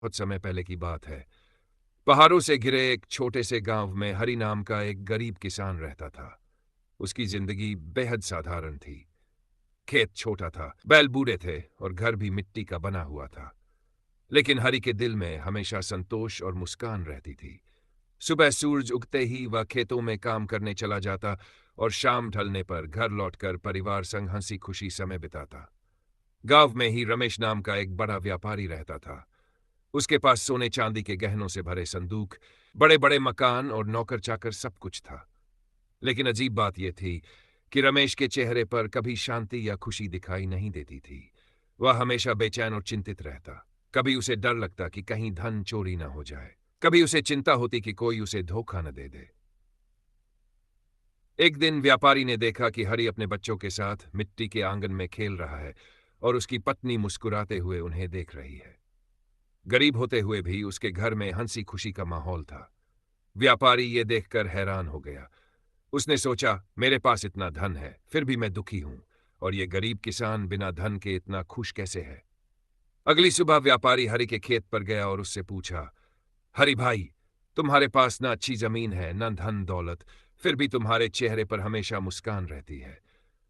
बहुत समय पहले की बात है। पहाड़ों से घिरे एक छोटे से गांव में हरि नाम का एक गरीब किसान रहता था। उसकी जिंदगी बेहद साधारण थी। खेत छोटा था, बैल बूढ़े थे और घर भी मिट्टी का बना हुआ था। लेकिन हरि के दिल में हमेशा संतोष और मुस्कान रहती थी। सुबह सूरज उगते ही वह खेतों में काम करने चला जाता और शाम ढलने पर घर लौटकर परिवार संग हंसी खुशी समय बिताता। गांव में ही रमेश नाम का एक बड़ा व्यापारी रहता था। उसके पास सोने चांदी के गहनों से भरे संदूक, बड़े बड़े मकान और नौकर चाकर सब कुछ था। लेकिन अजीब बात यह थी कि रमेश के चेहरे पर कभी शांति या खुशी दिखाई नहीं देती थी। वह हमेशा बेचैन और चिंतित रहता। कभी उसे डर लगता कि कहीं धन चोरी न हो जाए, कभी उसे चिंता होती कि कोई उसे धोखा न दे दे। एक दिन व्यापारी ने देखा कि हरि अपने बच्चों के साथ मिट्टी के आंगन में खेल रहा है और उसकी पत्नी मुस्कुराते हुए उन्हें देख रही है। गरीब होते हुए भी उसके घर में हंसी खुशी का माहौल था। व्यापारी ये देखकर हैरान हो गया। उसने सोचा, मेरे पास इतना धन है, फिर भी मैं दुखी हूं, और ये गरीब किसान बिना धन के इतना खुश कैसे है। अगली सुबह व्यापारी हरि के खेत पर गया और उससे पूछा, हरि भाई, तुम्हारे पास ना अच्छी जमीन है, ना धन दौलत, फिर भी तुम्हारे चेहरे पर हमेशा मुस्कान रहती है।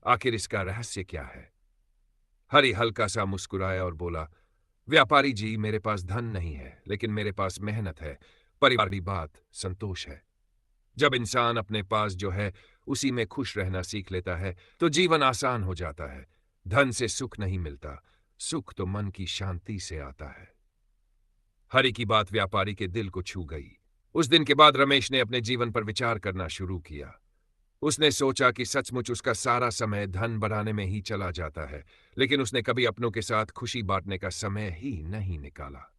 आखिर इसका रहस्य क्या है? हरि हल्का सा मुस्कुराया और बोला, व्यापारी जी, मेरे पास धन नहीं है, लेकिन मेरे पास मेहनत है, परिवार की बात, संतोष है। जब इंसान अपने पास जो है उसी में खुश रहना सीख लेता है तो जीवन आसान हो जाता है। धन से सुख नहीं मिलता, सुख तो मन की शांति से आता है। हरि की बात व्यापारी के दिल को छू गई। उस दिन के बाद रमेश ने अपने जीवन पर विचार करना शुरू किया। उसने सोचा कि सचमुच उसका सारा समय धन बढ़ाने में ही चला जाता है, लेकिन उसने कभी अपनों के साथ खुशी बांटने का समय ही नहीं निकाला।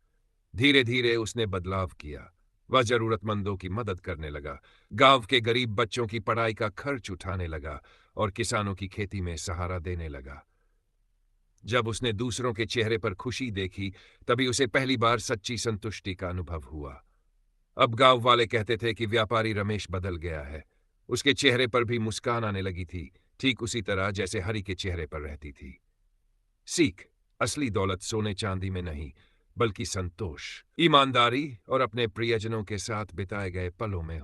धीरे धीरे उसने बदलाव किया। वह जरूरतमंदों की मदद करने लगा, गांव के गरीब बच्चों की पढ़ाई का खर्च उठाने लगा और किसानों की खेती में सहारा देने लगा। जब उसने दूसरों के चेहरे पर खुशी देखी, तभी उसे पहली बार सच्ची संतुष्टि का अनुभव हुआ। अब गांव वाले कहते थे कि व्यापारी रमेश बदल गया है। उसके चेहरे पर भी मुस्कान आने लगी थी, ठीक उसी तरह जैसे हरि के चेहरे पर रहती थी। सीख, असली दौलत सोने चांदी में नहीं, बल्कि संतोष, ईमानदारी और अपने प्रियजनों के साथ बिताए गए पलों में